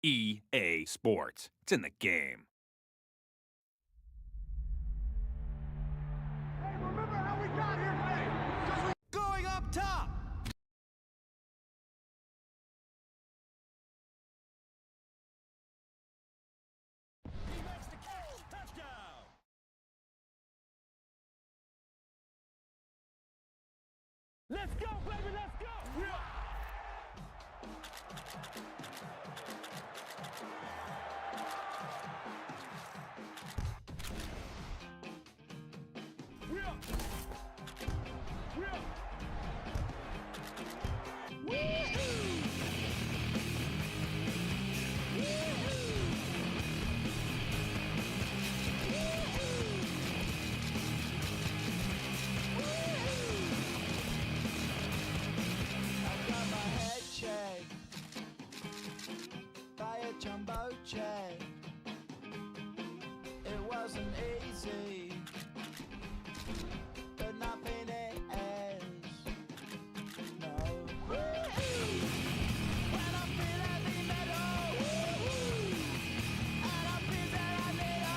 EA Sports. It's in the game. Hey, remember how we got here? Hey, going up top. He makes the catch. Touchdown. let's go, baby, let's go. Jumbo check. It wasn't easy, but nothing is. No. When I feel heavy metal, and I feel that I need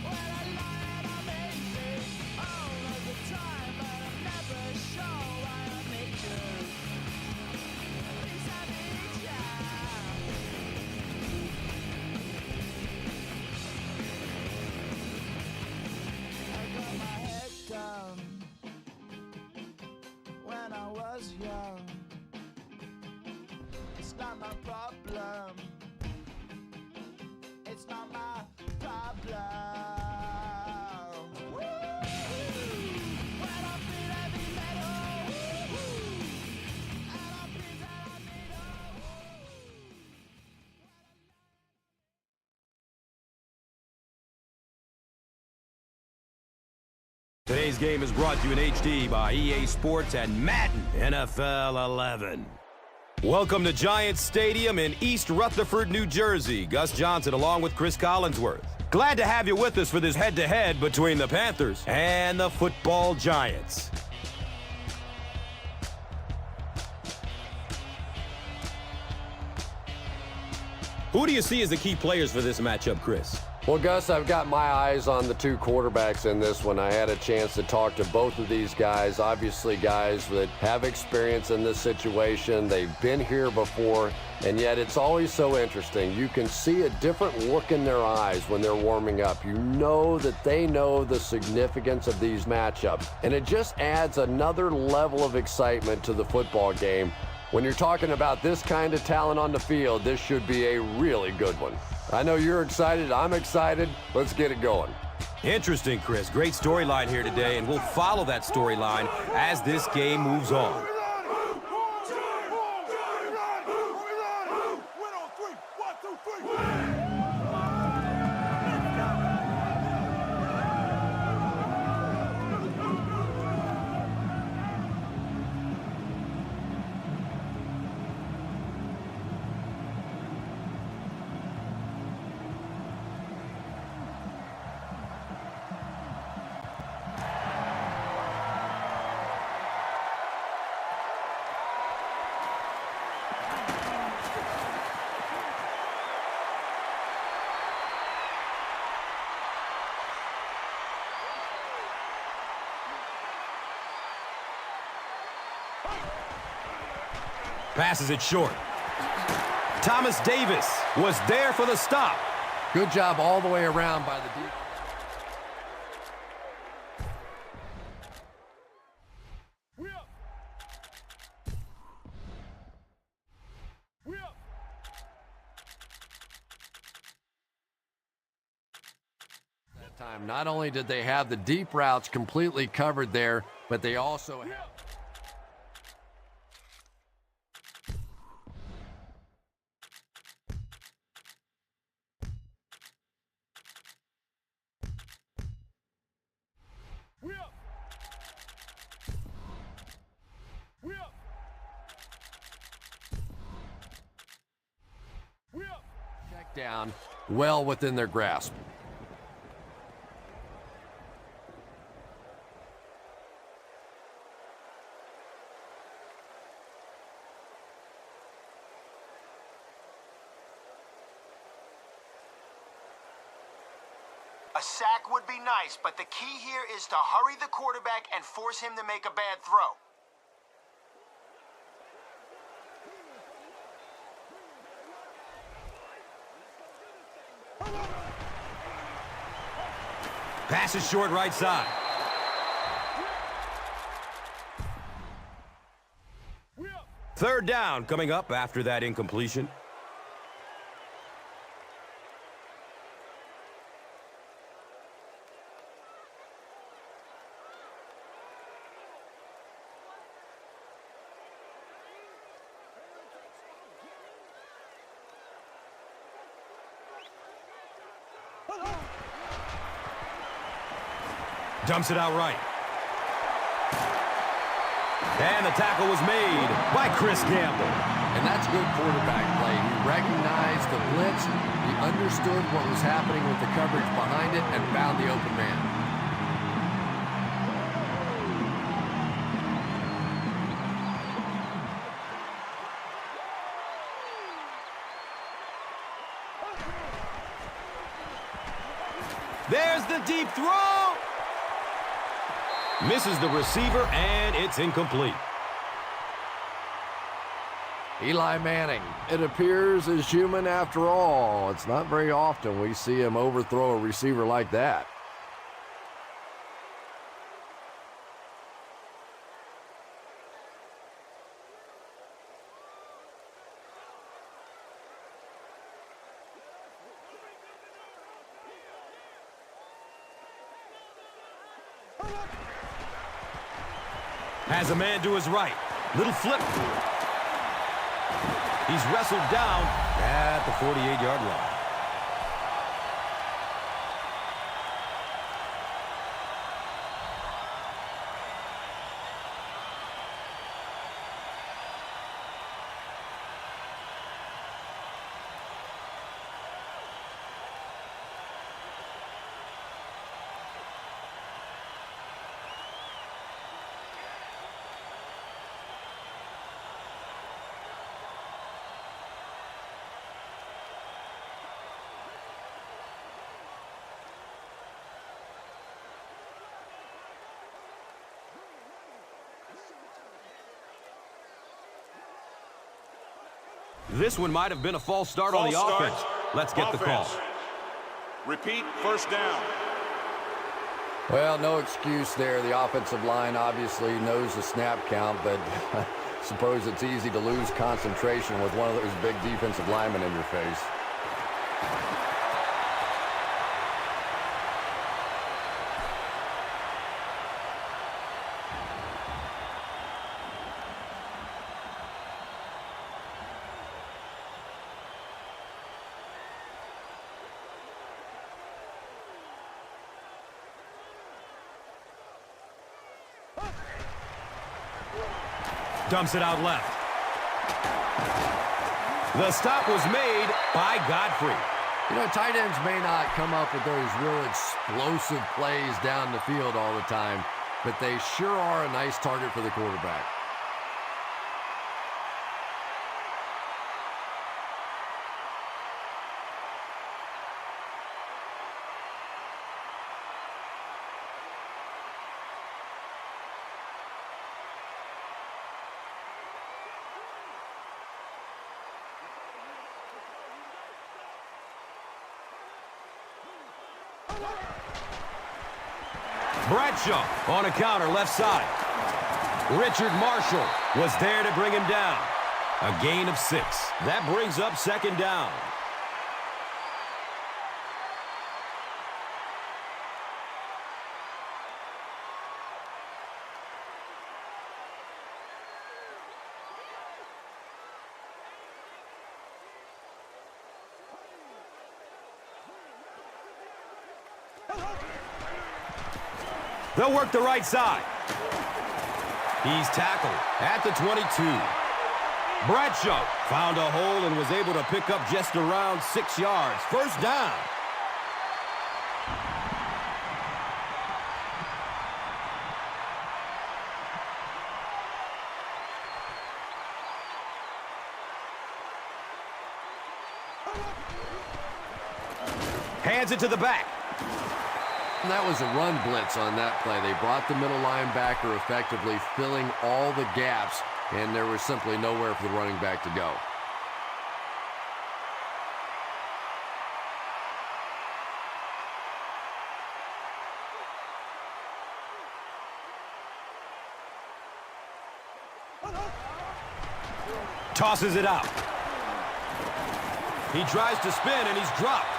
when I lie and I'm easy all of the time, but I'm never sure why I need you. At least I need you. When I was young, it's not my problem. It's not my problem. Woo! When I feel heavy metal, and I feel that I need Today's game is brought to you in HD by EA Sports and Madden NFL 11. Welcome to Giants Stadium in East Rutherford, New Jersey. Gus Johnson along with Chris Collinsworth. Glad to have you with us for this head-to-head between the Panthers and the football Giants. Who do you see as the key players for this matchup, Chris? Well, Gus, I've got my eyes on the two quarterbacks in this one. I had a chance to talk to both of these guys, obviously guys that have experience in this situation. They've been here before, and yet it's always so interesting. You can see a different look in their eyes when they're warming up. You know that they know the significance of these matchups, and it just adds another level of excitement to the football game. When you're talking about this kind of talent on the field, this should be a really good one. I know you're excited. I'm excited. Let's get it going. Interesting, Chris. Great storyline here today, and we'll follow that storyline as this game moves on. Passes it short. Thomas Davis was there for the stop. Good job all the way around by the defense. That time, not only did they have the deep routes completely covered there, but they also have... Check down, well within their grasp. A sack would be nice, but the key here is to hurry the quarterback and force him to make a bad throw. Pass is short right side. Third down coming up after that incompletion. Dumps it out right. And the tackle was made by Chris Campbell. And that's good quarterback play. He recognized the blitz, he understood what was happening with the coverage behind it, and found the open man. There's the deep throw. Misses the receiver, and it's incomplete. Eli Manning, it appears, is human after all. It's not very often we see him overthrow a receiver like that. Has a man to his right. Little flip. He's wrestled down at the 48-yard line. This one might have been a false start on the offense. Let's get the call. Repeat, first down. Well, no excuse there. The offensive line obviously knows the snap count, but I suppose it's easy to lose concentration with one of those big defensive linemen in your face. Dumps it out left. The stop was made by Godfrey. You know, tight ends may not come up with those real explosive plays down the field all the time, but they sure are a nice target for the quarterback. Bradshaw on a counter left side. Richard Marshall was there to bring him down. A gain of 6. That brings up second down. They'll work the right side. He's tackled at the 22. Bradshaw found a hole and was able to pick up just around 6 yards. First down. Hands it to the back. And that was a run blitz on that play. They brought the middle linebacker effectively filling all the gaps, and there was simply nowhere for the running back to go. Tosses it out. He tries to spin, and he's dropped.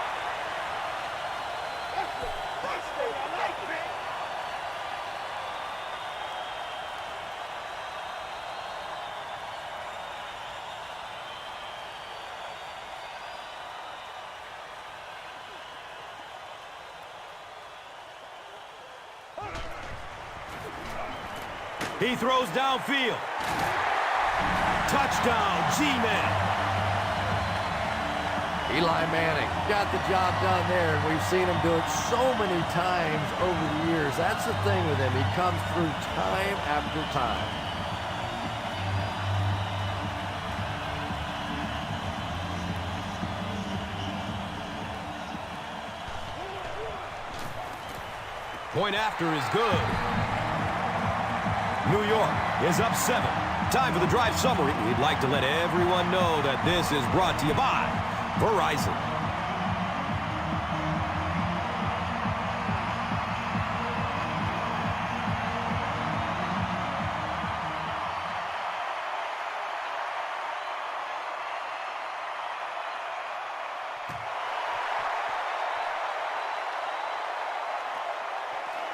He throws downfield. Touchdown, G-Man. Eli Manning got the job done there, and we've seen him do it so many times over the years. That's the thing with him. He comes through time after time. Point after is good. New York is up 7. Time for the drive summary. We'd like to let everyone know that this is brought to you by Verizon.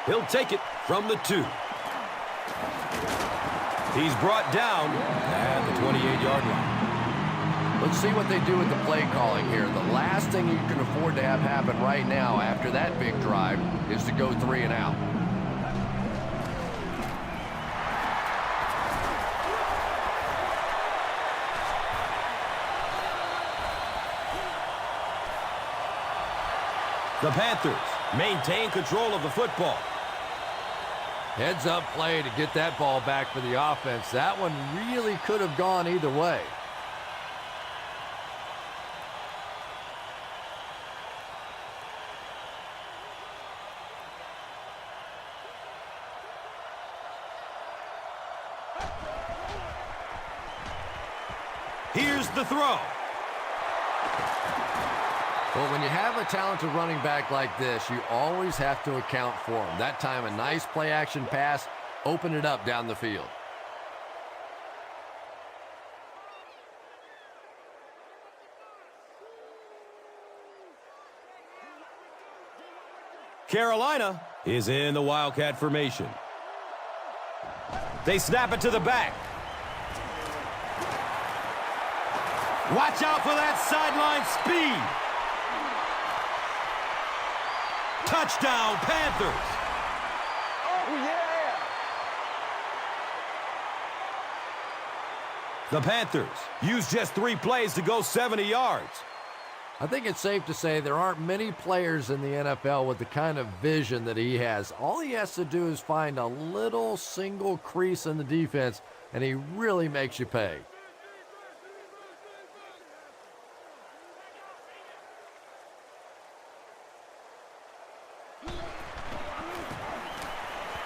He'll take it from the 2. He's brought down at the 28-yard line. Let's see what they do with the play calling here. The last thing you can afford to have happen right now after that big drive is to go 3 and out. The Panthers maintain control of the football. Heads-up play to get that ball back for the offense. That one really could have gone either way. Here's the throw. Well, when you have a talented running back like this, you always have to account for him. That time, a nice play-action pass opened it up down the field. Carolina is in the Wildcat formation. They snap it to the back. Watch out for that sideline speed. Touchdown, Panthers. Oh, yeah. The Panthers use just 3 plays to go 70 yards. I think it's safe to say there aren't many players in the NFL with the kind of vision that he has. All he has to do is find a little single crease in the defense, and he really makes you pay.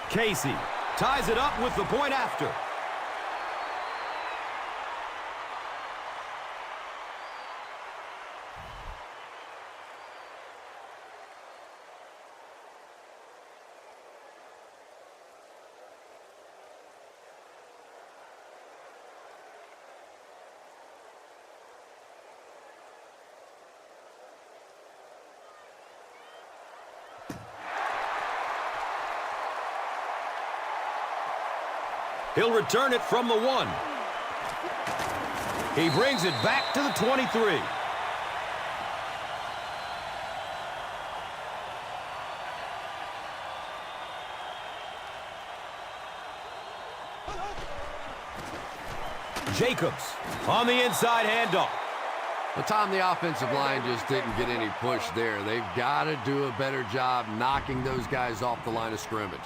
Casey ties it up with the point after. He'll return it from the 1. He brings it back to the 23. Jacobs on the inside handoff. But Tom, the offensive line just didn't get any push there. They've got to do a better job knocking those guys off the line of scrimmage.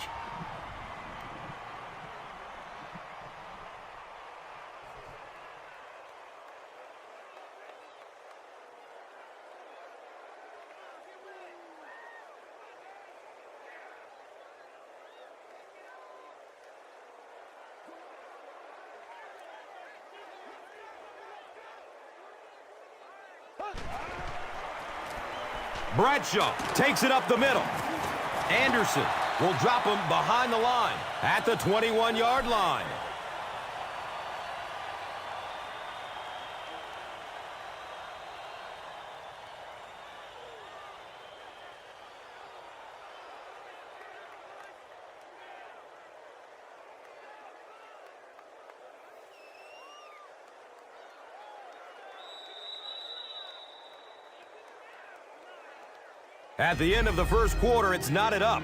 Bradshaw takes it up the middle. Anderson will drop him behind the line at the 21-yard line. At the end of the first quarter, it's knotted up.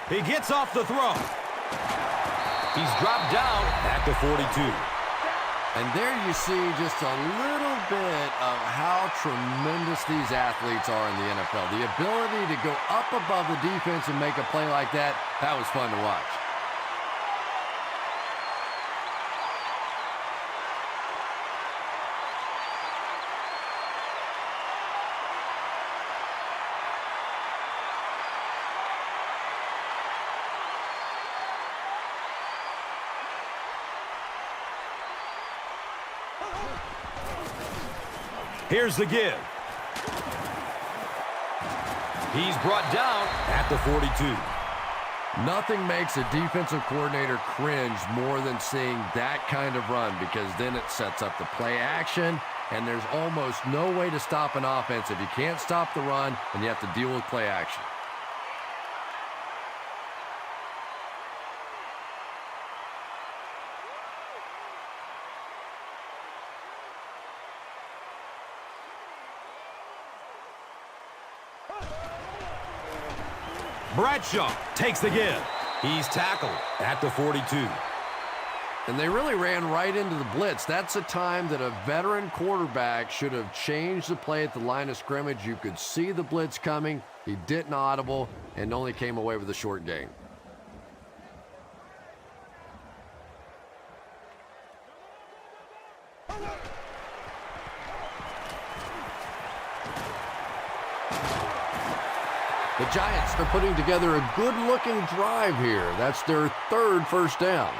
He gets off the throw. He's dropped down at the 42. And there you see just a little bit of how tremendous these athletes are in the NFL. The ability to go up above the defense and make a play like that, that was fun to watch. Here's the give. He's brought down at the 42. Nothing makes a defensive coordinator cringe more than seeing that kind of run, because then it sets up the play action, and there's almost no way to stop an offense if you can't stop the run and you have to deal with play action. Bradshaw takes the give. He's tackled at the 42. And they really ran right into the blitz. That's a time that a veteran quarterback should have changed the play at the line of scrimmage. You could see the blitz coming. He didn't audible and only came away with a short gain. The Giants are putting together a good-looking drive here. That's their third first down.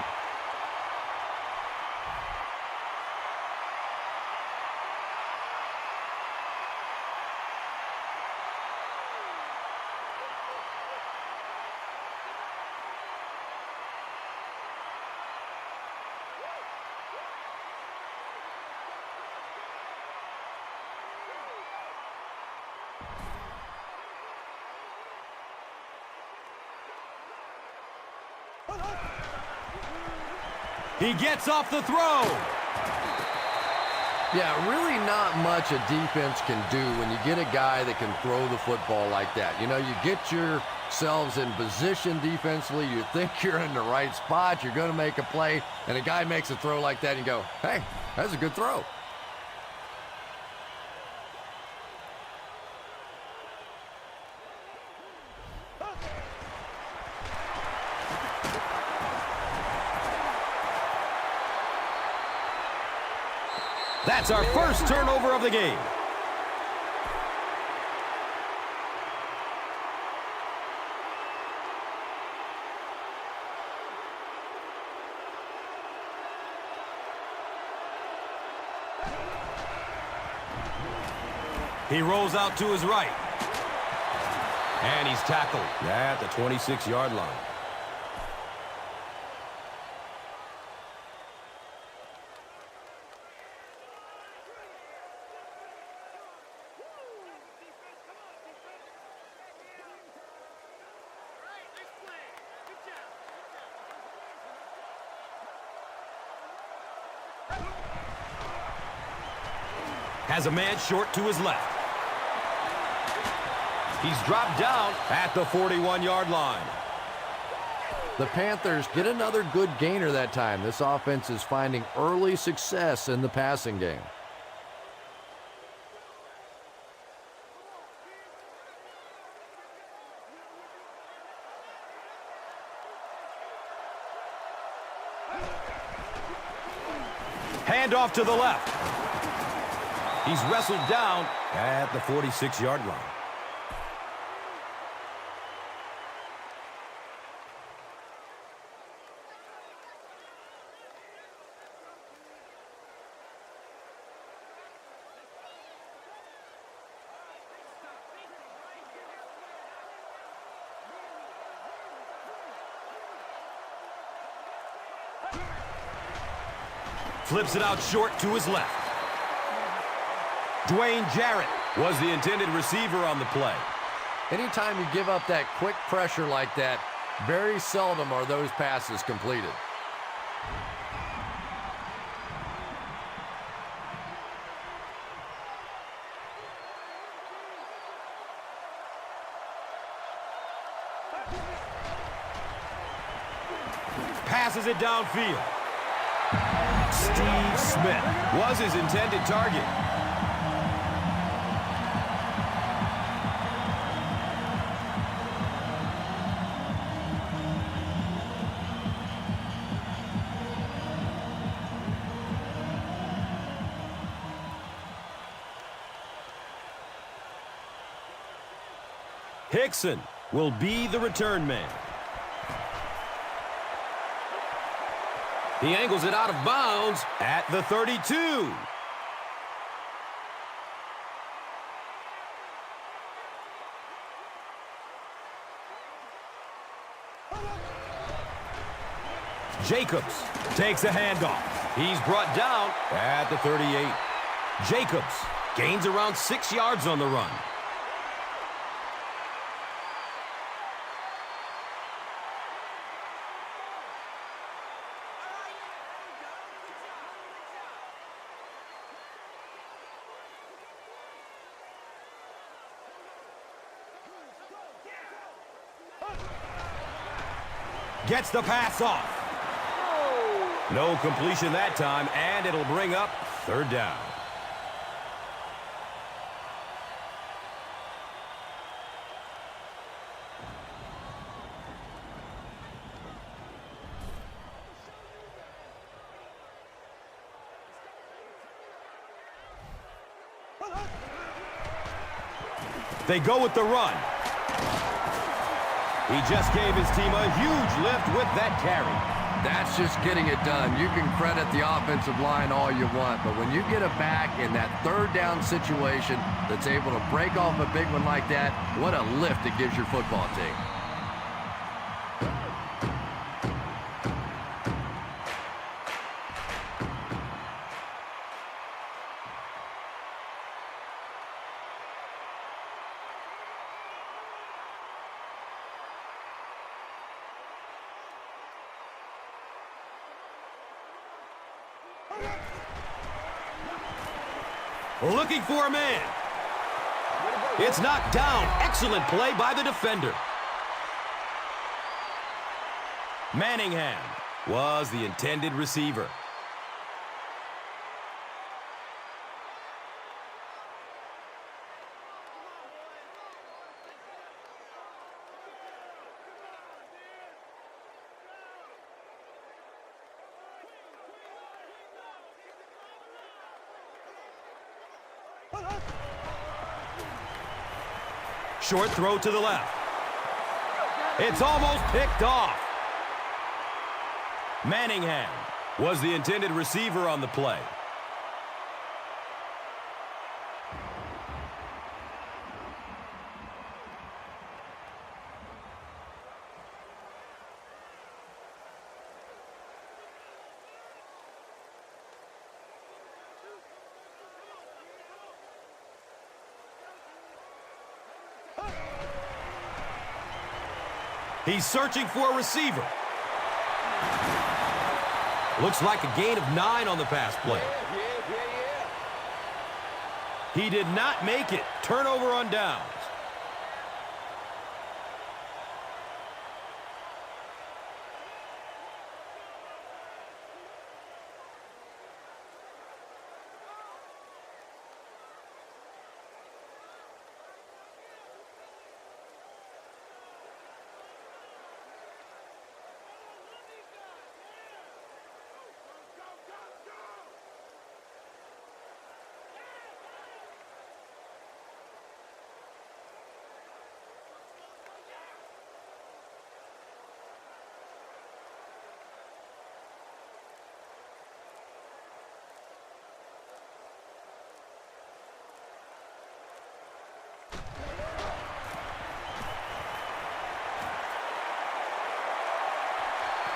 He gets off the throw. Yeah, really not much a defense can do when you get a guy that can throw the football like that. You know, you get yourselves in position defensively. You think you're in the right spot. You're going to make a play, and a guy makes a throw like that, and you go, hey, that's a good throw. That's our first turnover of the game. He rolls out to his right. And he's tackled at the 26-yard line. Has a man short to his left. He's dropped down at the 41-yard line. The Panthers get another good gainer that time. This offense is finding early success in the passing game. Handoff to the left. He's wrestled down at the 46-yard line. Flips it out short to his left. Dwayne Jarrett was the intended receiver on the play. Anytime you give up that quick pressure like that, very seldom are those passes completed. Passes it downfield. Steve Smith was his intended target. Hickson will be the return man. He angles it out of bounds at the 32. Jacobs takes a handoff. He's brought down at the 38. Jacobs gains around 6 yards on the run. Gets the pass off. No completion that time, and it'll bring up third down. They go with the run. He just gave his team a huge lift with that carry. That's just getting it done. You can credit the offensive line all you want, but when you get it back in that third down situation that's able to break off a big one like that, what a lift it gives your football team. Looking for a man. It's knocked down. Excellent play by the defender. Manningham was the intended receiver. Short throw to the left. It's almost picked off. Manningham was the intended receiver on the play. He's searching for a receiver. Looks like a gain of 9 on the pass play. He did not make it. Turnover on downs.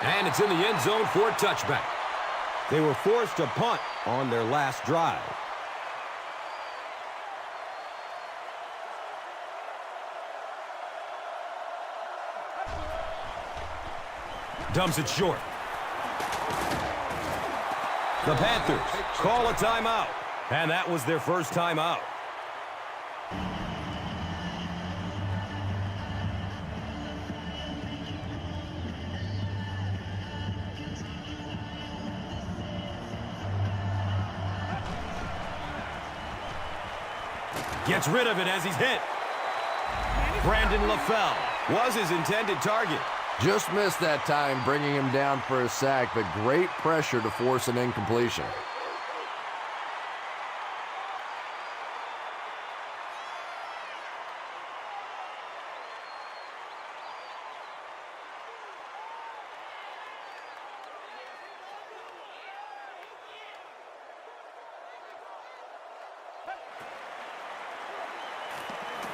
And it's in the end zone for a touchback. They were forced to punt on their last drive. Dumps it short. The Panthers call a timeout. And that was their first timeout. Gets rid of it as he's hit. Brandon LaFell was his intended target. Just missed that time, bringing him down for a sack, but great pressure to force an incompletion.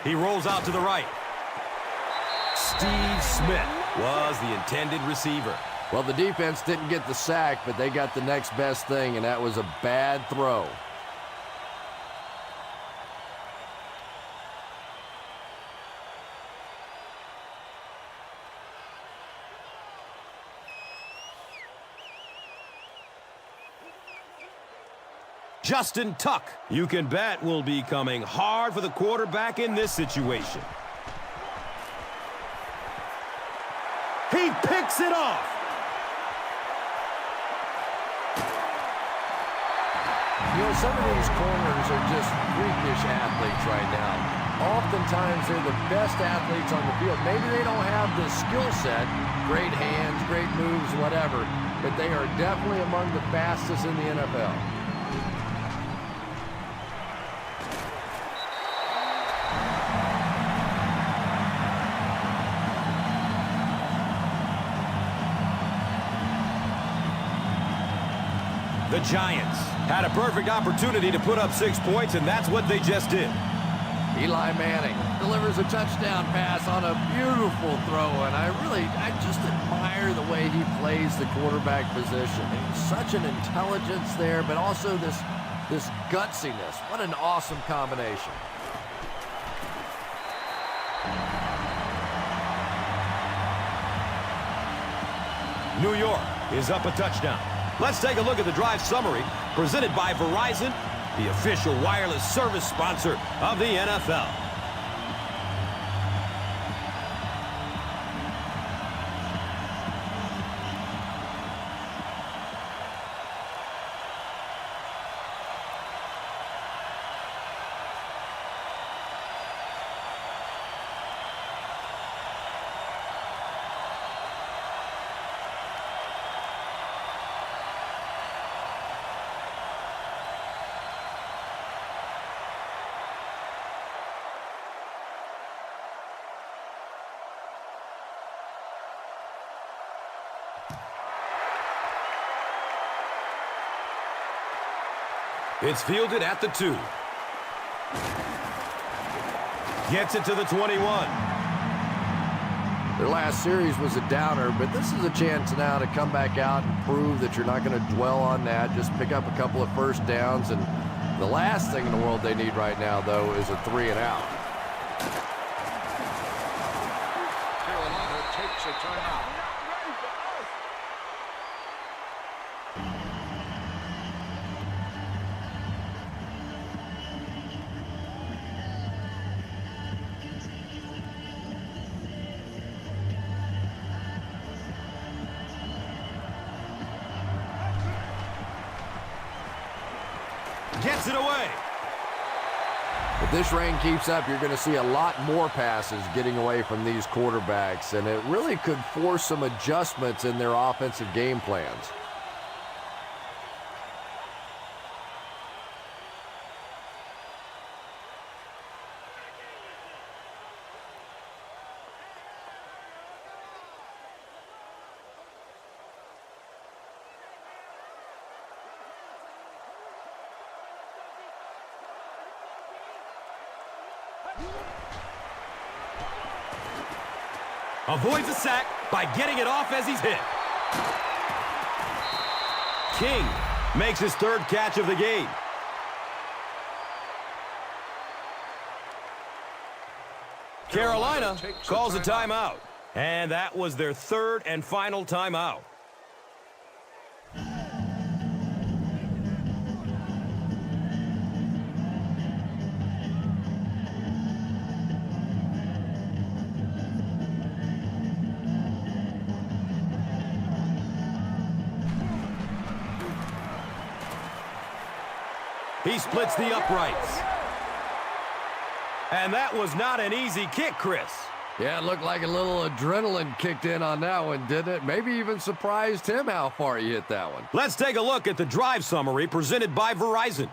He rolls out to the right. Steve Smith was the intended receiver. Well, the defense didn't get the sack, but they got the next best thing, and that was a bad throw. Justin Tuck, you can bet, will be coming hard for the quarterback in this situation. He picks it off. You know, some of these corners are just freakish athletes right now. Oftentimes, they're the best athletes on the field. Maybe they don't have the skill set, great hands, great moves, whatever, but they are definitely among the fastest in the NFL. The Giants had a perfect opportunity to put up 6 points, and that's what they just did. Eli Manning delivers a touchdown pass on a beautiful throw, and I just admire the way he plays the quarterback position. Such an intelligence there, but also this gutsiness. What an awesome combination. New York is up a touchdown. Let's take a look at the drive summary presented by Verizon, the official wireless service sponsor of the NFL. It's fielded at the 2. Gets it to the 21. Their last series was a downer, but this is a chance now to come back out and prove that you're not going to dwell on that. Just pick up a couple of first downs, and the last thing in the world they need right now, though, is a 3 and out. Carolina takes a timeout. gets it away. If this rain keeps up, you're going to see a lot more passes getting away from these quarterbacks, and it really could force some adjustments in their offensive game plans. Avoids a sack by getting it off as he's hit. King makes his third catch of the game. Carolina calls a timeout. And that was their third and final timeout. He splits the uprights. And that was not an easy kick, Chris. Yeah, it looked like a little adrenaline kicked in on that one, didn't it? Maybe even surprised him how far he hit that one. Let's take a look at the drive summary presented by Verizon.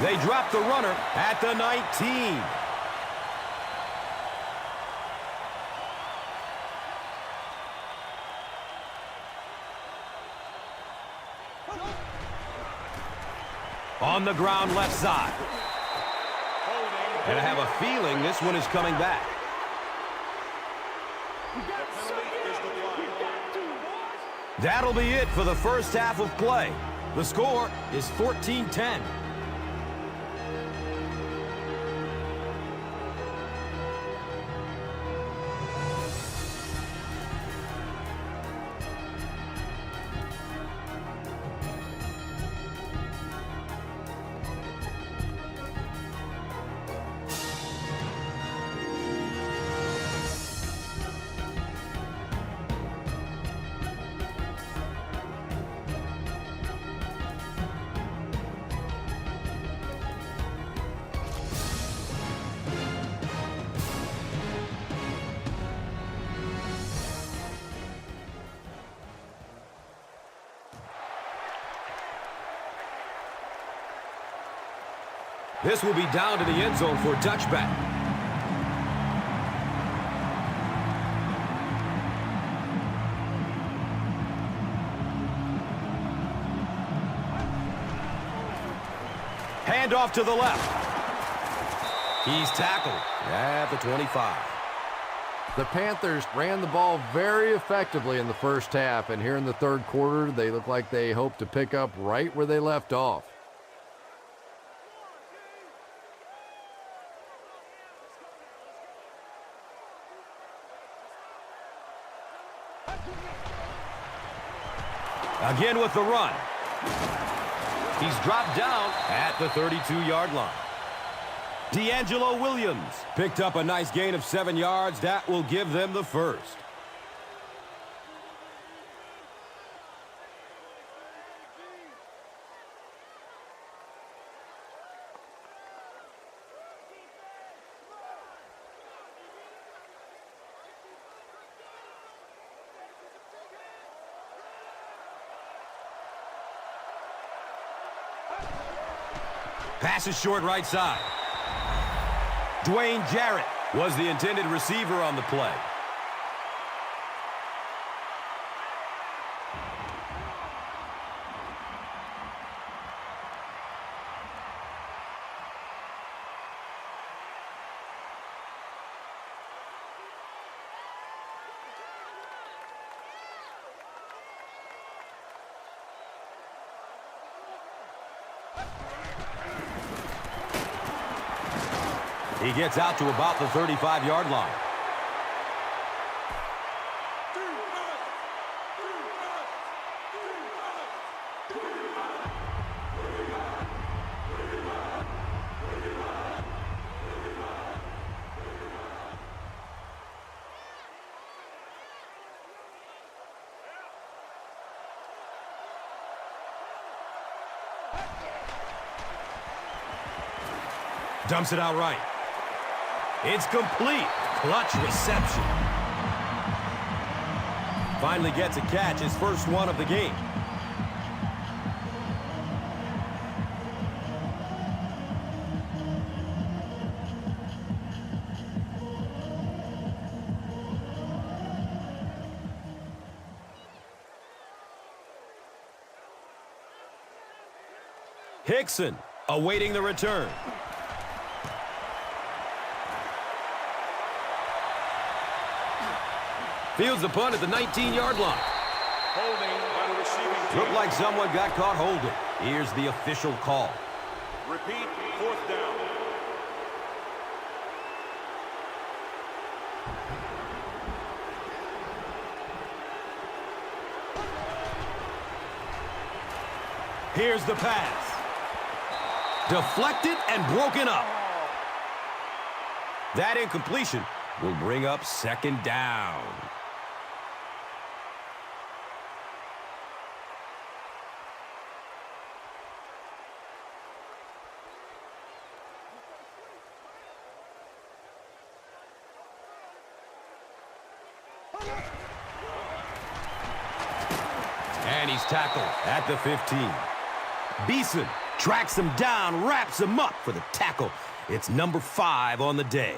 They drop the runner at the 19. On the ground left side. And I have a feeling this one is coming back. That'll be it for the first half of play. The score is 14-10. This will be down to the end zone for a touchback. Handoff to the left. He's tackled at the 25. The Panthers ran the ball very effectively in the first half, and here in the third quarter, they look like they hope to pick up right where they left off. Again with the run. He's dropped down at the 32-yard line. D'Angelo Williams picked up a nice gain of 7 yards. That will give them the first. Pass is short right side. Dwayne Jarrett was the intended receiver on the play. He gets out to about the 35-yard line. Dumps it out right. It's complete. Clutch reception. Finally gets a catch, his first one of the game. Hickson awaiting the return. Fields the punt at the 19-yard line. Holding by the receiving team. Looked like someone got caught holding. Here's the official call. Repeat, fourth down. Here's the pass. Deflected and broken up. That incompletion will bring up second down. And he's tackled at the 15. Beeson tracks him down, wraps him up for the tackle. It's number 5 on the day.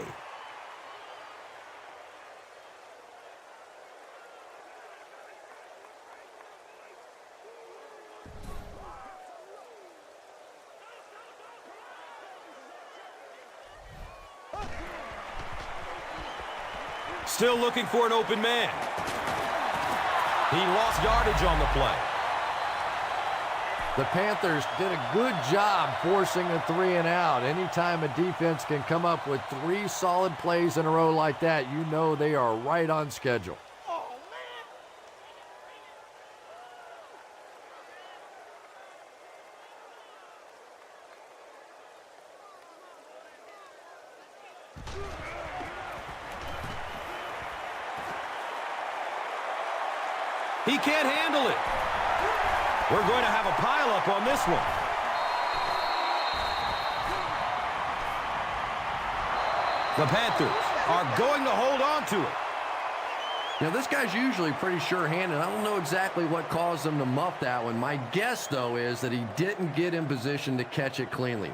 Still looking for an open man. He lost yardage on the play. The Panthers did a good job forcing a 3-and-out. Anytime a defense can come up with 3 solid plays in a row like that, you know they are right on schedule. He can't handle it. We're going to have a pileup on this one. The Panthers are going to hold on to it. Now, this guy's usually pretty sure-handed. I don't know exactly what caused him to muff that one. My guess, though, is that he didn't get in position to catch it cleanly.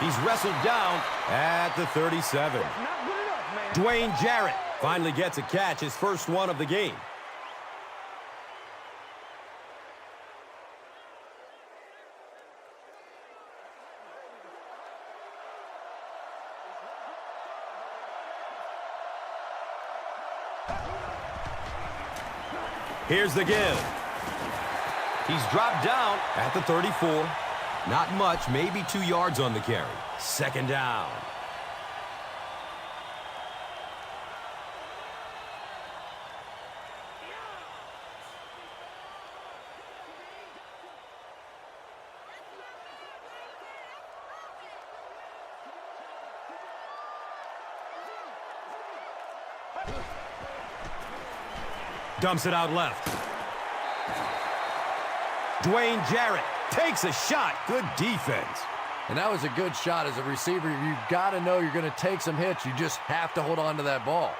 He's wrestled down at the 37. Dwayne Jarrett finally gets a catch, his first one of the game. Here's the give. He's dropped down at the 34. Not much, maybe 2 yards on the carry. Second down. Dumps it out left. Dwayne Jarrett takes a shot. Good defense. And that was a good shot. As a receiver, you've got to know you're going to take some hits. You just have to hold on to that ball.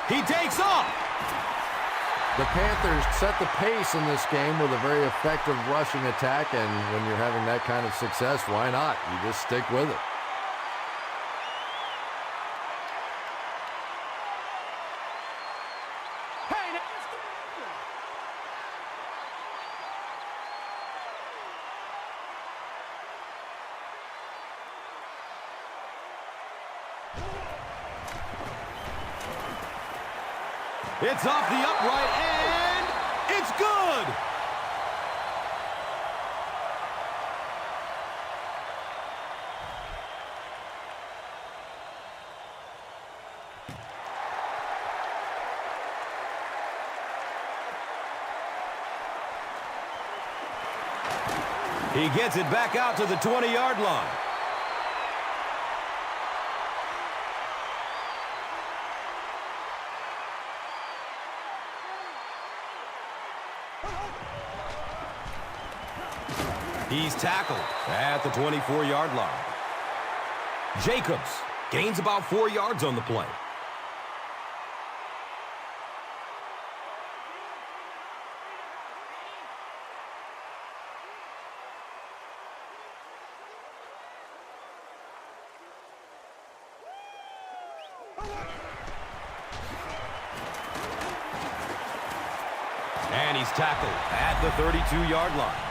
He takes off. The Panthers set the pace in this game with a very effective rushing attack, and when you're having that kind of success, why not? You just stick with it. It's off the upright, and it's good! He gets it back out to the 20-yard line. He's tackled at the 24-yard line. Jacobs gains about 4 yards on the play. And he's tackled at the 32-yard line.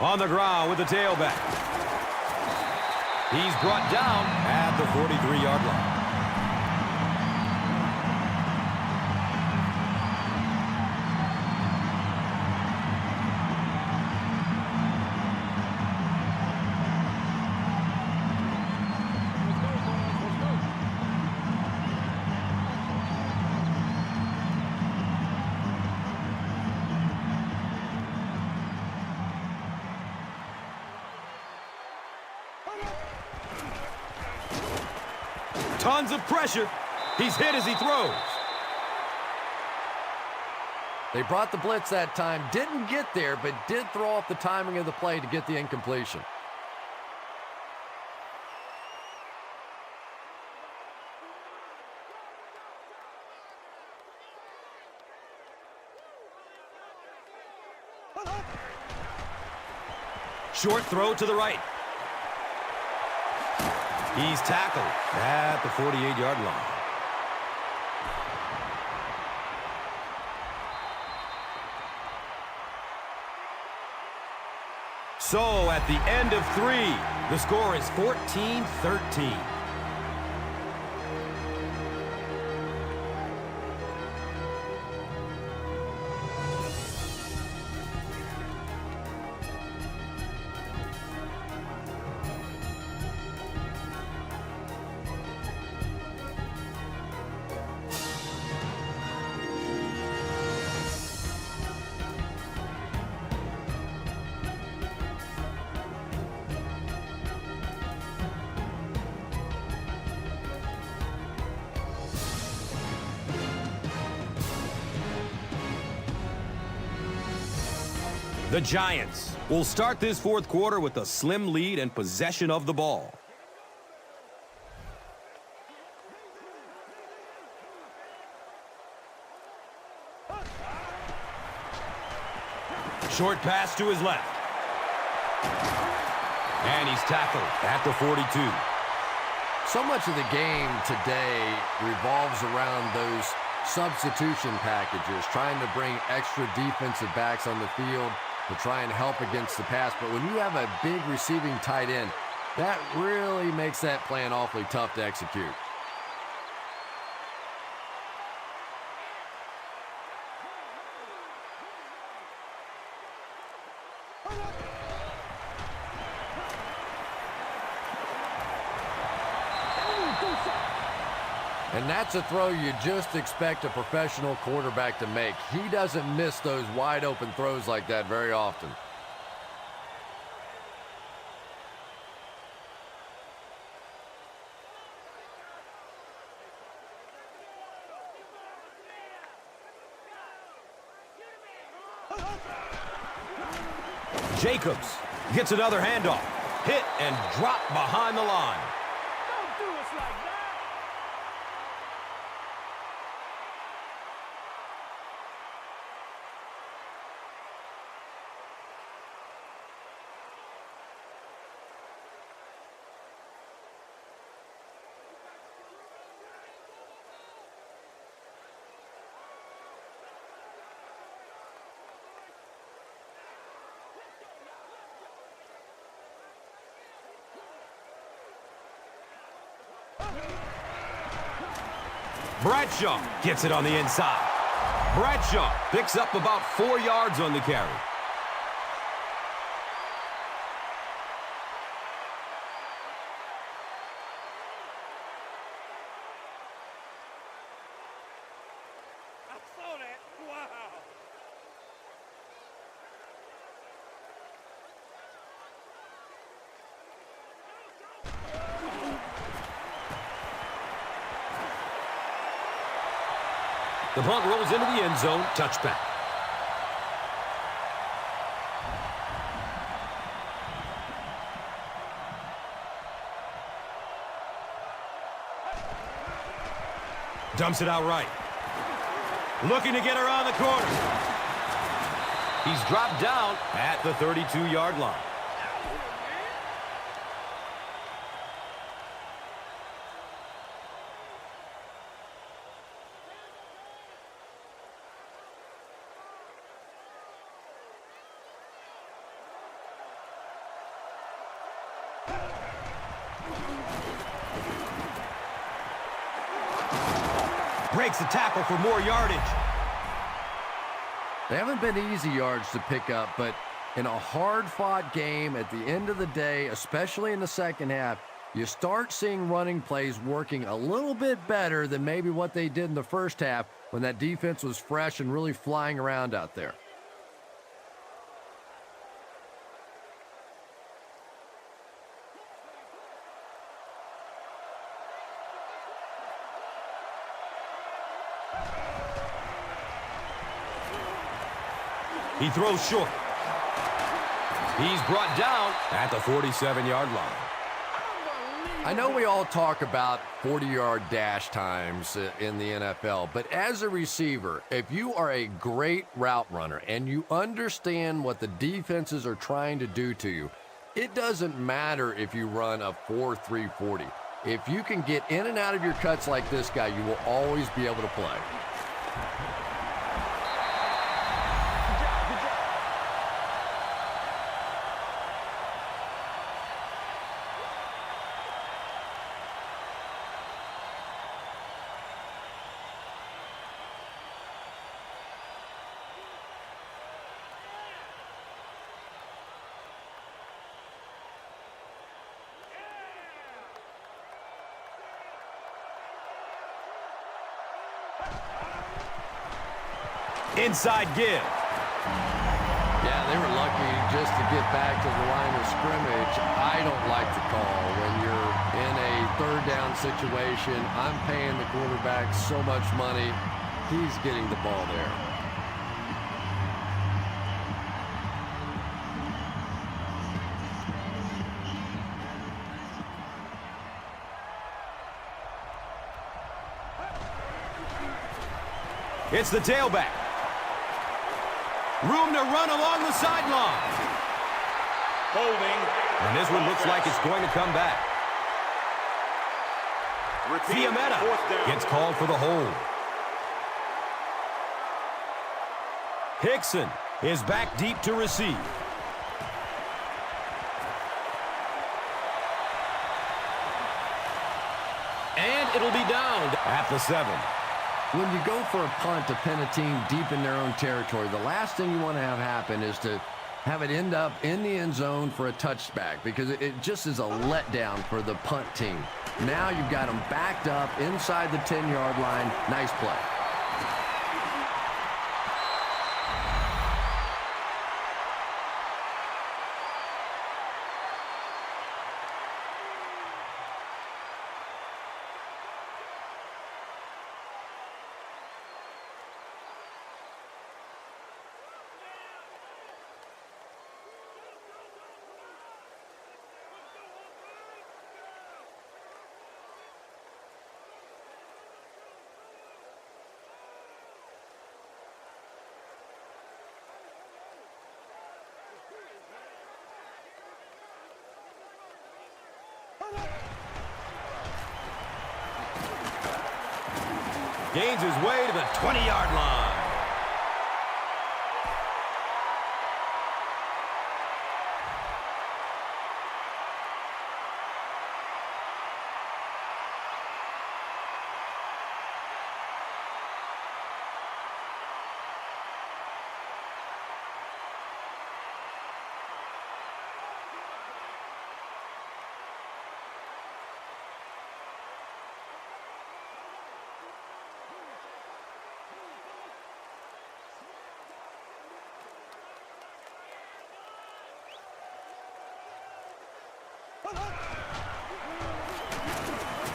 On the ground with the tailback. He's brought down at the 43-yard line. Tons of pressure. He's hit as he throws. They brought the blitz that time. Didn't get there, but did throw off the timing of the play to get the incompletion. Short throw to the right. He's tackled at the 48-yard line. So at the end of 3, the score is 14-13. The Giants will start this fourth quarter with a slim lead and possession of the ball. Short pass to his left. And he's tackled at the 42. So much of the game today revolves around those substitution packages, trying to bring extra defensive backs on the field to try and help against the pass. But when you have a big receiving tight end, that really makes that plan awfully tough to execute. And that's a throw you just expect a professional quarterback to make. He doesn't miss those wide open throws like that very often. Jacobs gets another handoff. Hit and dropped behind the line. Don't do us like that. Bradshaw gets it on the inside. Bradshaw picks up about 4 yards on the carry. I saw that. Wow. The punt rolls into the end zone. Touchback. Dumps it out right. Looking to get around the corner. He's dropped down at the 32-yard line. Breaks the tackle for more yardage. They haven't been easy yards to pick up, but in a hard-fought game at the end of the day, especially in the second half, you start seeing running plays working a little bit better than maybe what they did in the first half when that defense was fresh and really flying around out there. He throws short. He's brought down at the 47-yard line. I know we all talk about 40-yard dash times in the NFL, but as a receiver, if you are a great route runner and you understand what the defenses are trying to do to you, it doesn't matter if you run a 4.3 40. If you can get in and out of your cuts like this guy, you will always be able to play. Inside give. Yeah, they were lucky just to get back to the line of scrimmage. I don't like the call when you're in a third down situation. I'm paying the quarterback so much money. He's getting the ball there. It's the tailback. Room to run along the sideline. Holding. And this one looks like it's going to come back. Repeat. Fiametta Fourth down. gets called for the hold. Hickson is back deep to receive. And it'll be down at the 7. When you go for a punt to pin a team deep in their own territory, the last thing you want to have happen is to have it end up in the end zone for a touchback, because it just is a letdown for the punt team. Now you've got them backed up inside the 10-yard line. Nice play. Gains his way to the 20-yard line.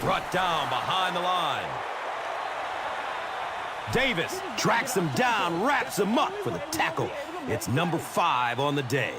Brought down behind the line. Davis tracks him down, wraps him up for the tackle. It's number 5 on the day.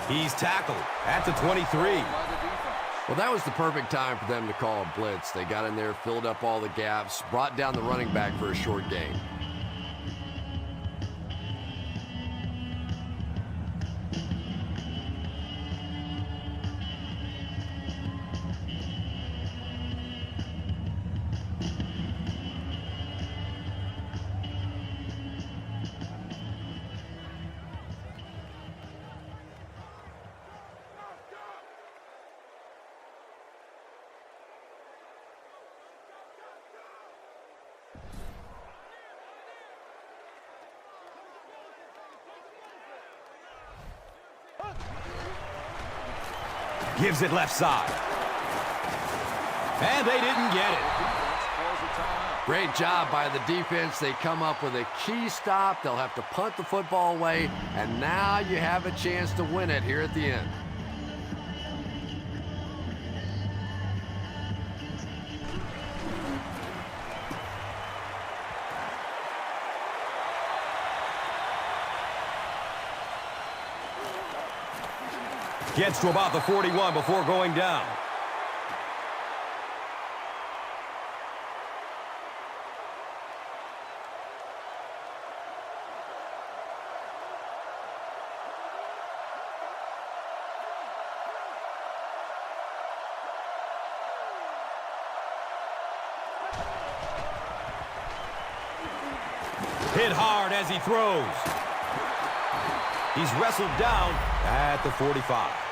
He's tackled at the 23. Well, that was the perfect time for them to call a blitz. They got in there, filled up all the gaps, brought down the running back for a short gain. Gives it left side. And they didn't get it. Great job by the defense. They come up with a key stop. They'll have to punt the football away, and now you have a chance to win it here at the end. Gets to about the 41 before going down. Hit hard as he throws. He's wrestled down at the 45.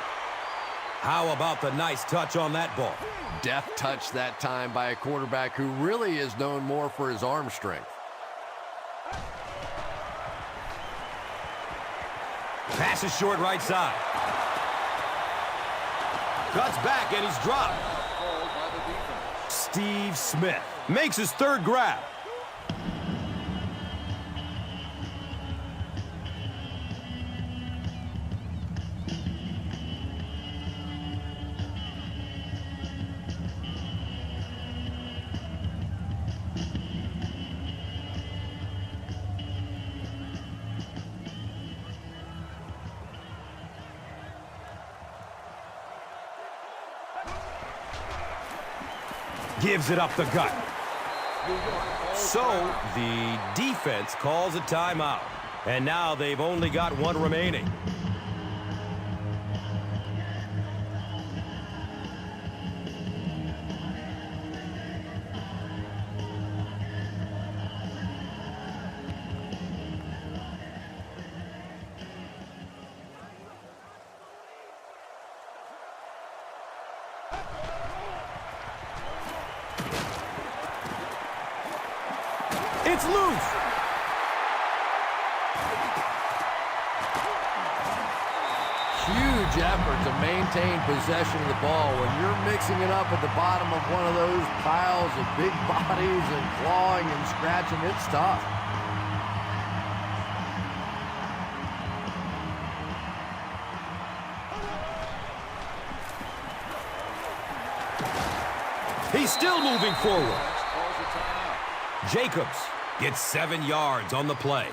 How about the nice touch on that ball? Deft touch that time by a quarterback who really is known more for his arm strength. Pass is short right side. Cuts back and he's dropped. Steve Smith makes his third grab. Gives it up the gut. So the defense calls a timeout. And now they've only got one remaining. It's loose. Huge effort to maintain possession of the ball. When you're mixing it up at the bottom of one of those piles of big bodies and clawing and scratching, it's tough. He's still moving forward. Jacobs gets 7 yards on the play.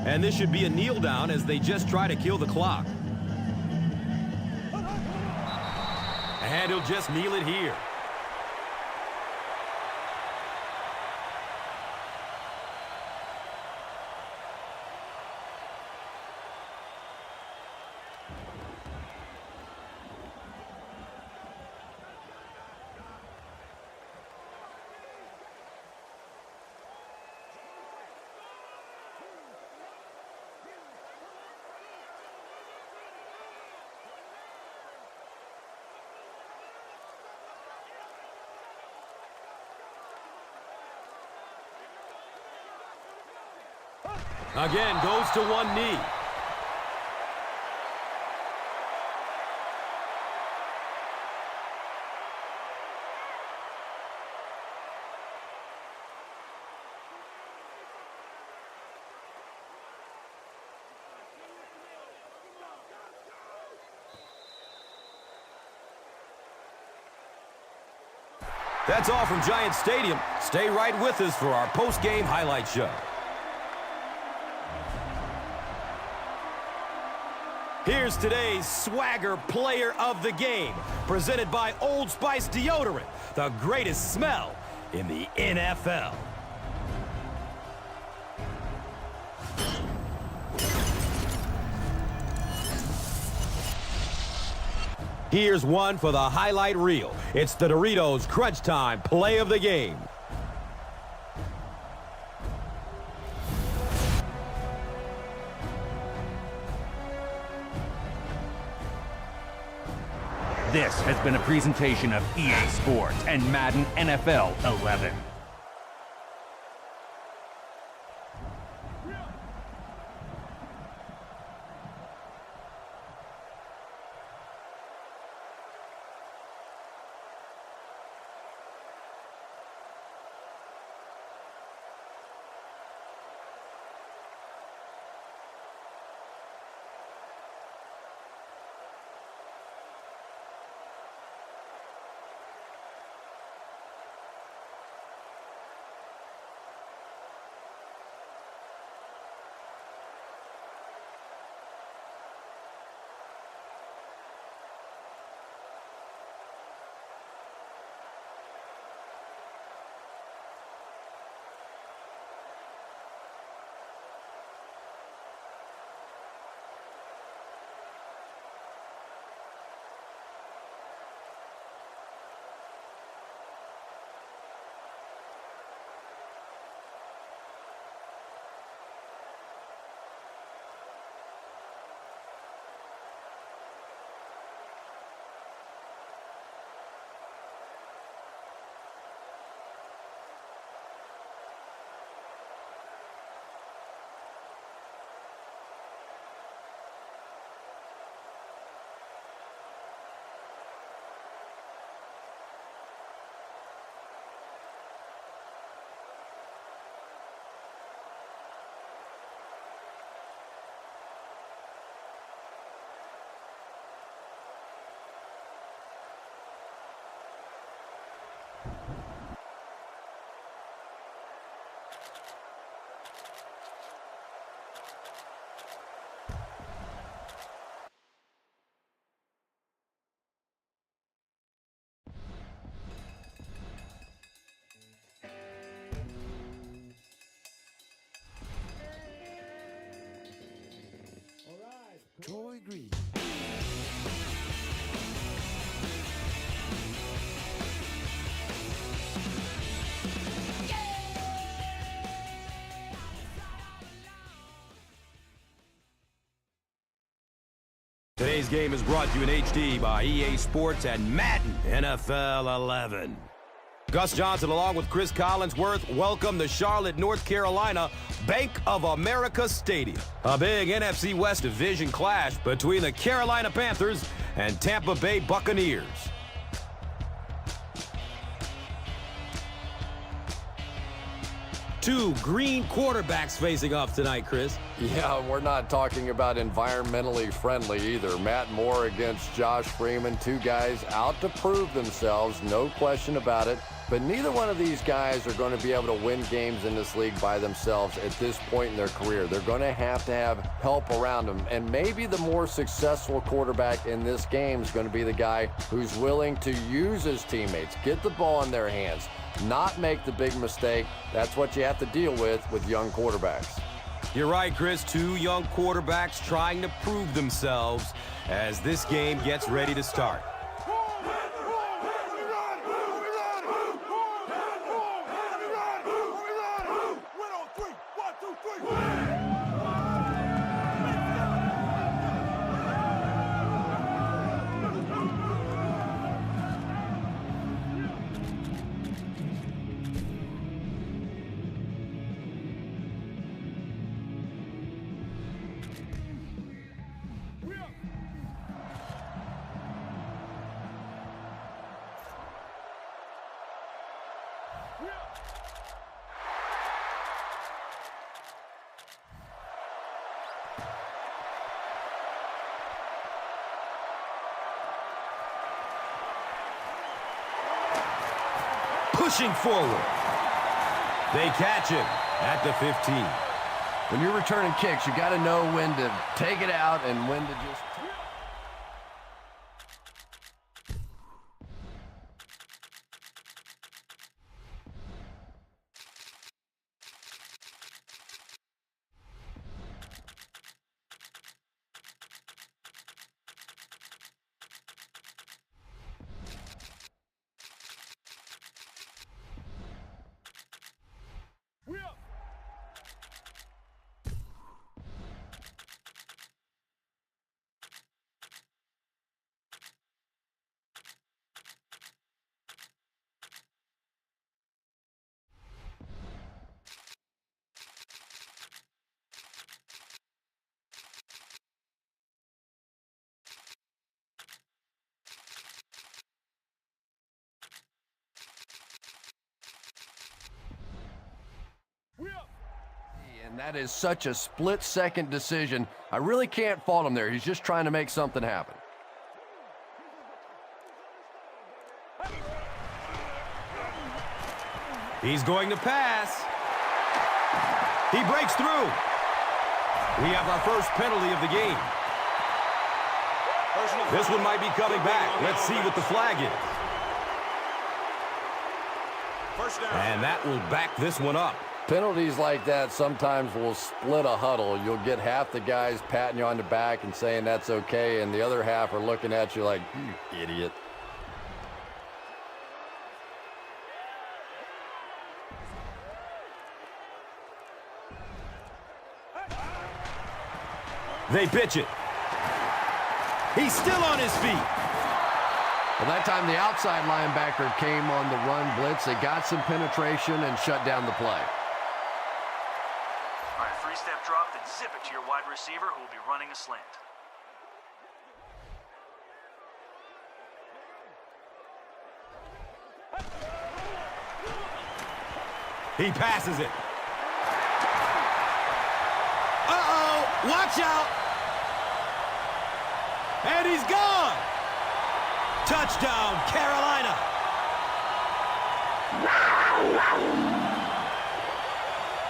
And this should be a kneel down as they just try to kill the clock. And he'll just kneel it here. Again, goes to one knee. That's all from Giant Stadium. Stay right with us for our post-game highlight show. Here's today's Swagger Player of the Game, presented by Old Spice Deodorant, the greatest smell in the NFL. Here's one for the highlight reel. It's the Doritos Crunch Time Play of the Game. This has been a presentation of EA Sports and Madden NFL 11. Troy Green. Today's game is brought to you in HD by EA Sports and Madden NFL 11. Gus Johnson along with Chris Collinsworth welcome the Charlotte, North Carolina Bank of America Stadium. A big NFC West division clash between the Carolina Panthers and Tampa Bay Buccaneers. Two green quarterbacks facing off tonight, Chris. Yeah, we're not talking about environmentally friendly either. Matt Moore against Josh Freeman, two guys out to prove themselves, no question about it. But neither one of these guys are going to be able to win games in this league by themselves at this point in their career. They're going to have help around them. And maybe the more successful quarterback in this game is going to be the guy who's willing to use his teammates, get the ball in their hands, not make the big mistake. That's what you have to deal with young quarterbacks. You're right, Chris. Two young quarterbacks trying to prove themselves as this game gets ready to start. Pushing forward. They catch him at the 15. When you're returning kicks, you got to know when to take it out and when to just... And that is such a split-second decision. I really can't fault him there. He's just trying to make something happen. He's going to pass. He breaks through. We have our first penalty of the game. This one might be coming back. Let's see what the flag is. First down. And that will back this one up. Penalties like that sometimes will split a huddle. You'll get half the guys patting you on the back and saying that's okay, and the other half are looking at you like, you idiot. They pitch it. He's still on his feet. Well, that time the outside linebacker came on the run blitz. They got some penetration and shut down the play. All right, three-step drop, then zip it to your wide receiver who will be running a slant. He passes it. Uh-oh, watch out. And he's gone. Touchdown, Carolina.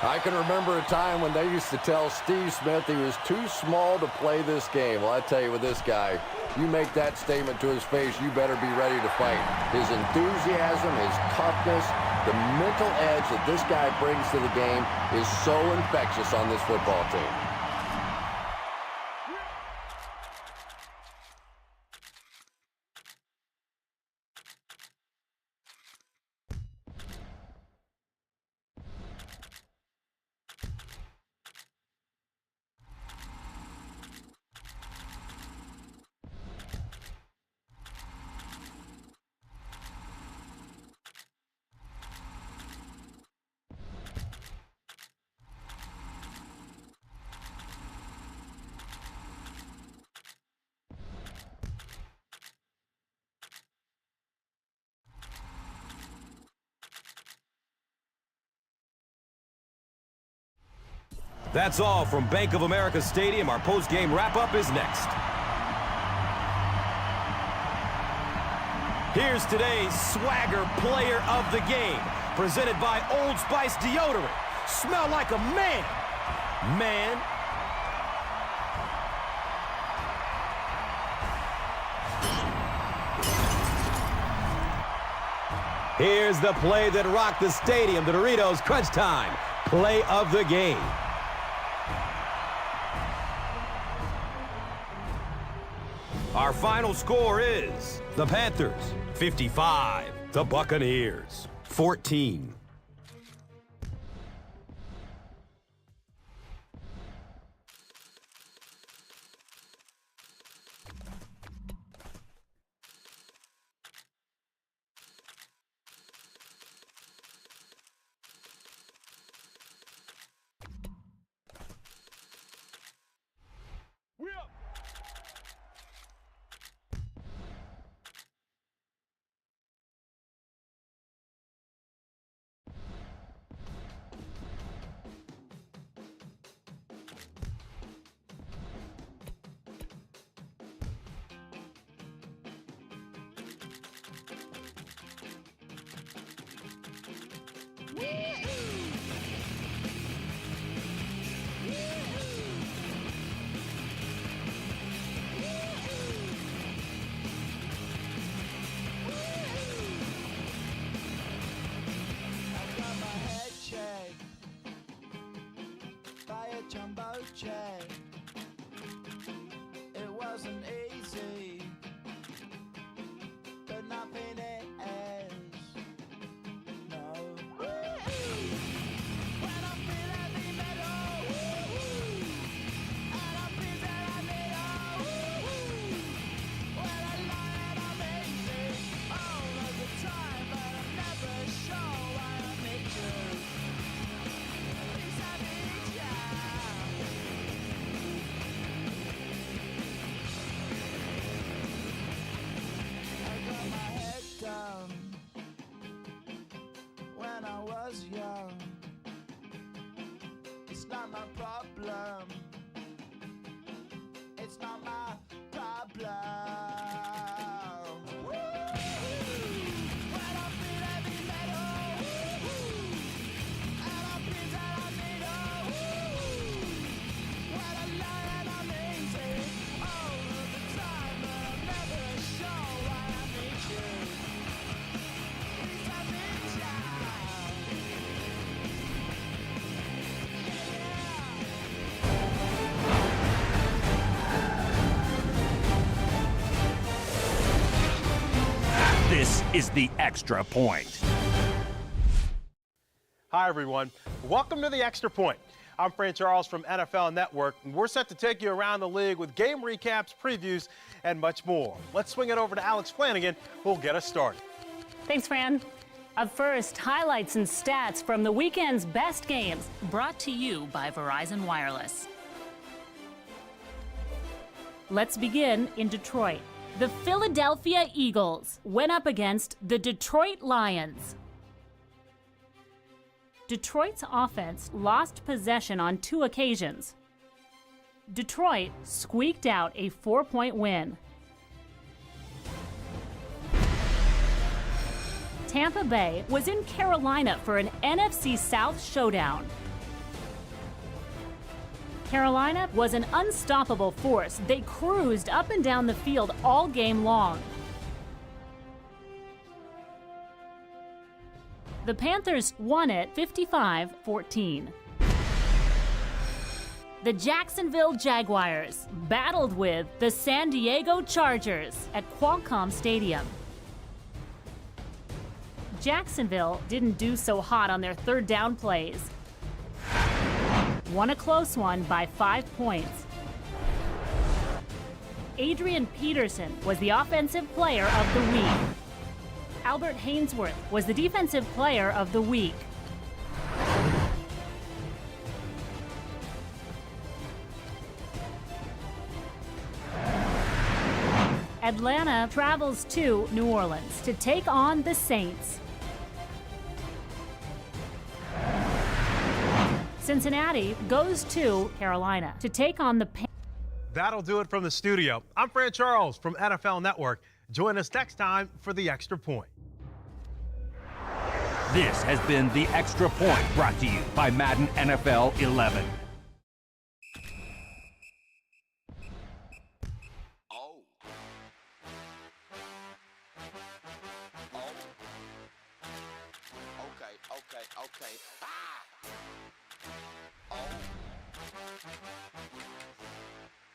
I can remember a time when they used to tell Steve Smith he was too small to play this game. Well, I tell you, with this guy, you make that statement to his face, you better be ready to fight. His enthusiasm, his toughness, the mental edge that this guy brings to the game is so infectious on this football team. That's all from Bank of America Stadium. Our post-game wrap-up is next. Here's today's Swagger Player of the Game, presented by Old Spice Deodorant. Smell like a man. Man. Here's the play that rocked the stadium, the Doritos Crunch Time Play of the Game. Our final score is the Panthers 55, the Buccaneers 14. This is the Extra Point. Hi, everyone. Welcome to the Extra Point. I'm Fran Charles from NFL Network, and we're set to take you around the league with game recaps, previews, and much more. Let's swing it over to Alex Flanagan, who'll get us started. Thanks, Fran. Up first, highlights and stats from the weekend's best games, brought to you by Verizon Wireless. Let's begin in Detroit. The Philadelphia Eagles went up against the Detroit Lions. Detroit's offense lost possession on 2 occasions. Detroit squeaked out a 4-point win. Tampa Bay was in Carolina for an NFC South showdown. Carolina was an unstoppable force. They cruised up and down the field all game long. The Panthers won it 55-14. The Jacksonville Jaguars battled with the San Diego Chargers at Qualcomm Stadium. Jacksonville didn't do so hot on their third down plays. Won a close one by 5 points. Adrian Peterson was the offensive player of the week. Albert Hainsworth was the defensive player of the week. Atlanta travels to New Orleans to take on the Saints. Cincinnati goes to Carolina to take on the Panthers. That'll do it from the studio. I'm Fran Charles from NFL Network. Join us next time for the Extra Point. This has been the Extra Point, brought to you by Madden NFL 11. Okay.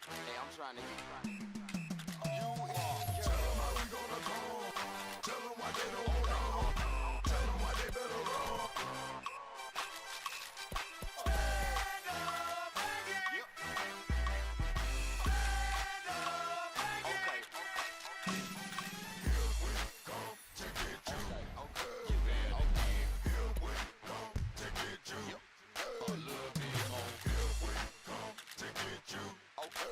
Hey, I'm trying to get. Tell them how we gonna go. Tell them why they don't want to. Tell them why they better run. Okay. Here we come to get you. Okay. Here we come to get you. A little bit more. Here we come to get you. Okay.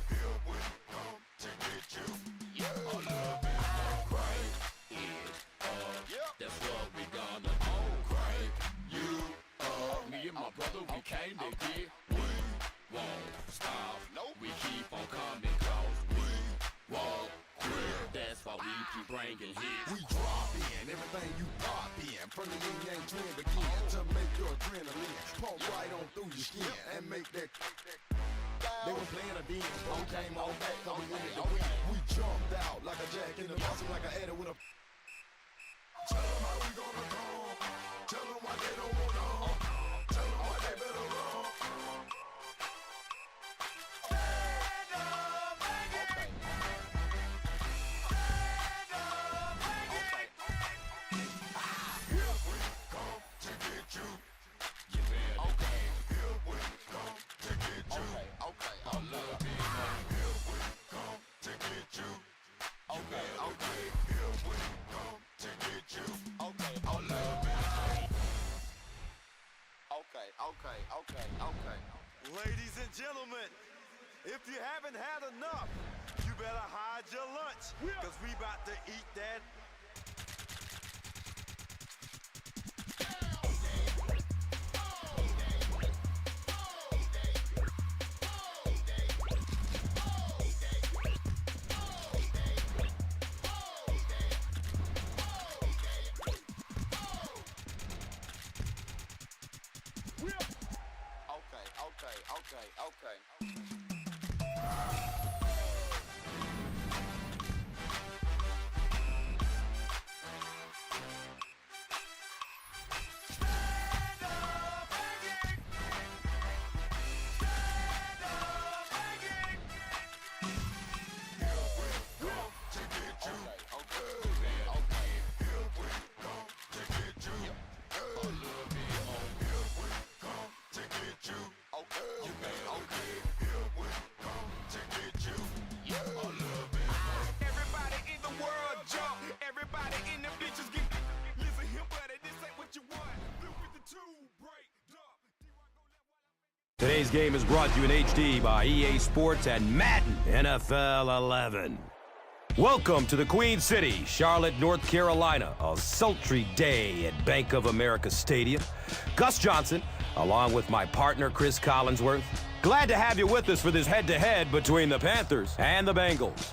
Here we come to get you. A little bit more. Crank it up. That's what we gonna do. Crank you up. Me and my brother, we came to get. We won't stop. We keep on coming close. We won't quit. That's why we keep bringing hits. We drop in everything you pop in. From the yin yang twin begin to make your adrenaline pump right on through your skin and make that. They were playing a beat, on came on back, coming with it. We jumped out like a jack in the box, like an adder with a. Tell them how we gonna go. Tell them why they don't want to. Tell them why they better run. Here we come to get you. Okay. Here we come to get you. Okay. A little bit more. Here we come to get you. Okay. Here we come to get you. Okay. A little bit more. Okay. Ladies and gentlemen, if you haven't had enough, you better hide your lunch, because we about to eat that. Okay. Today's game is brought to you in HD by EA Sports and Madden NFL 11. Welcome to the Queen City, Charlotte, North Carolina, a sultry day at Bank of America Stadium. Gus Johnson, along with my partner Chris Collinsworth. Glad to have you with us for this head-to-head between the Panthers and the Bengals.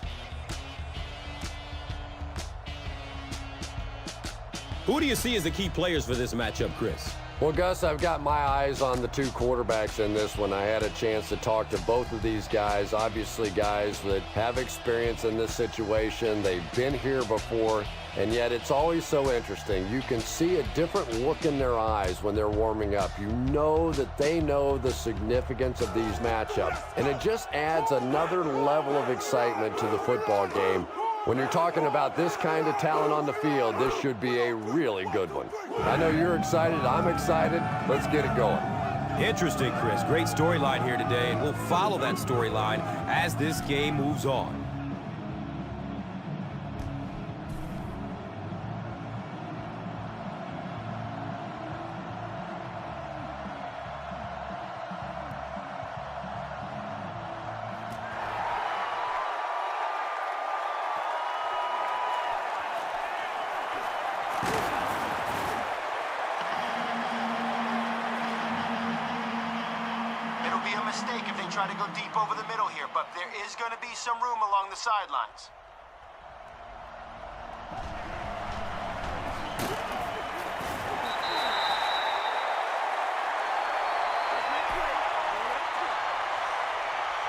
Who do you see as the key players for this matchup, Chris? Well, Gus, I've got my eyes on the two quarterbacks in this one. I had a chance to talk to both of these guys, obviously guys that have experience in this situation. They've been here before, and yet it's always so interesting. You can see a different look in their eyes when they're warming up. You know that they know the significance of these matchups, and it just adds another level of excitement to the football game. When you're talking about this kind of talent on the field, this should be a really good one. I know you're excited. I'm excited. Let's get it going. Interesting, Chris. Great storyline here today, and we'll follow that storyline as this game moves on. It'll be a mistake if they try to go deep over the middle here, but there is going to be some room along the sidelines.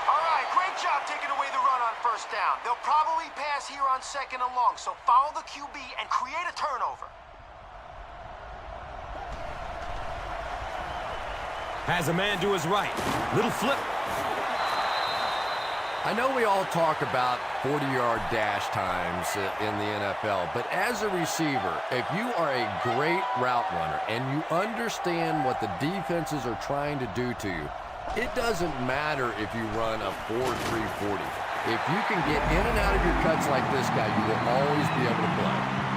All right, great job taking away the run on first down. They'll probably pass here on second and long, so follow the QB and create a turnover. Has a man to his right. Little flip. I know we all talk about 40-yard dash times in the NFL, but as a receiver, if you are a great route runner and you understand what the defenses are trying to do to you, it doesn't matter if you run a 4.3 40. If you can get in and out of your cuts like this guy, you will always be able to play.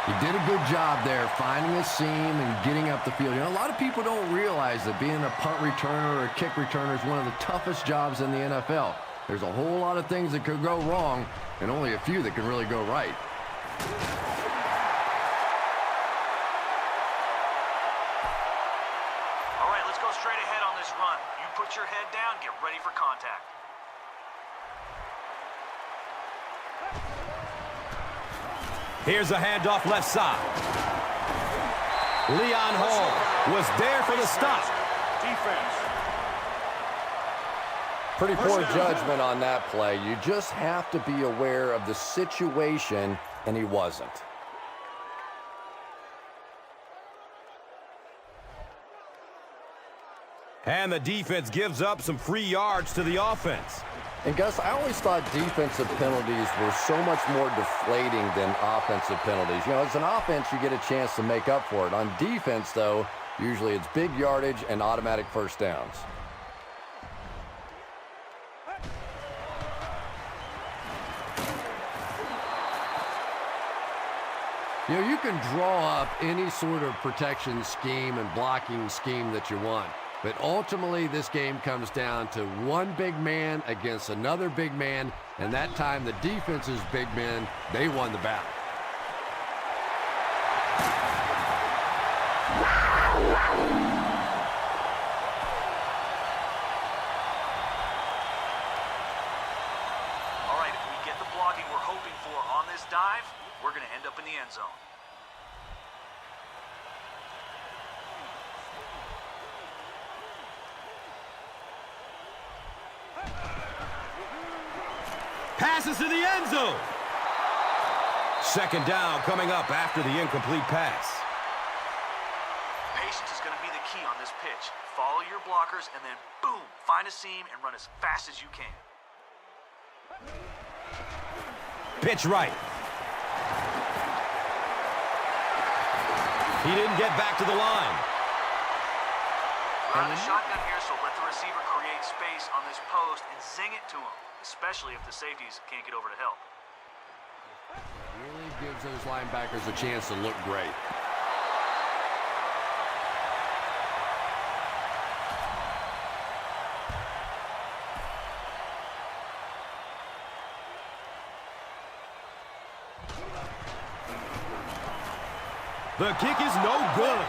He did a good job there, finding a seam and getting up the field. You know, a lot of people don't realize that being a punt returner or a kick returner is one of the toughest jobs in the NFL. There's a whole lot of things that could go wrong, and only a few that can really go right. All right, let's go straight ahead on this run. You put your head down, get ready for contact. Here's a handoff left side. Leon Hall was there for the stop. Defense. Pretty poor judgment on that play. You just have to be aware of the situation, and he wasn't. And the defense gives up some free yards to the offense. And Gus, I always thought defensive penalties were so much more deflating than offensive penalties. You know, as an offense, you get a chance to make up for it. On defense, though, usually it's big yardage and automatic first downs. You know, you can draw up any sort of protection scheme and blocking scheme that you want. But ultimately, this game comes down to one big man against another big man, and that time the defense's big men, they won the battle. All right, if we get the blocking we're hoping for on this dive, we're going to end up in the end zone. Passes to the end zone. Second down coming up after the incomplete pass. Patience is going to be the key on this pitch. Follow your blockers and then, boom, find a seam and run as fast as you can. Pitch right. He didn't get back to the line. We're on a shotgun here, so let the receiver create space on this post and zing it to him, especially if the safeties can't get over to help. Really gives those linebackers a chance to look great. The kick is no good.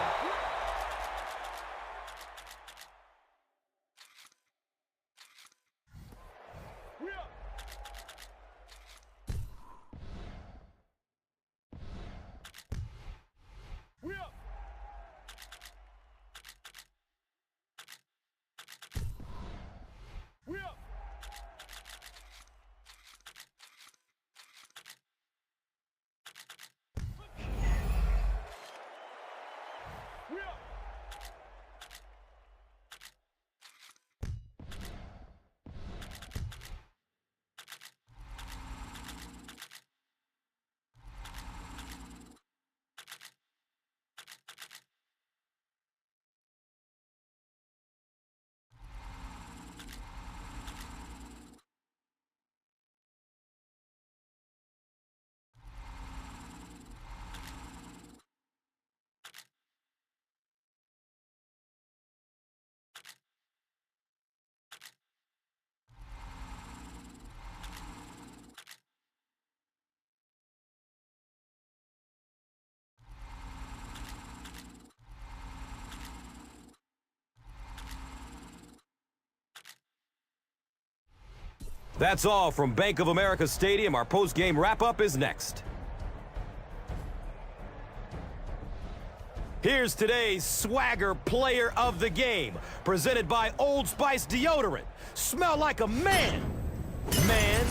That's all from Bank of America Stadium. Our post-game wrap-up is next. Here's today's Swagger Player of the Game, presented by Old Spice Deodorant. Smell like a man, man.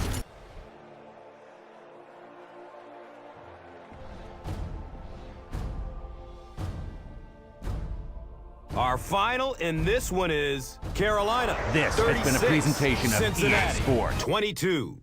Our final in this one is Carolina. This has been a presentation of EA Sports. 22.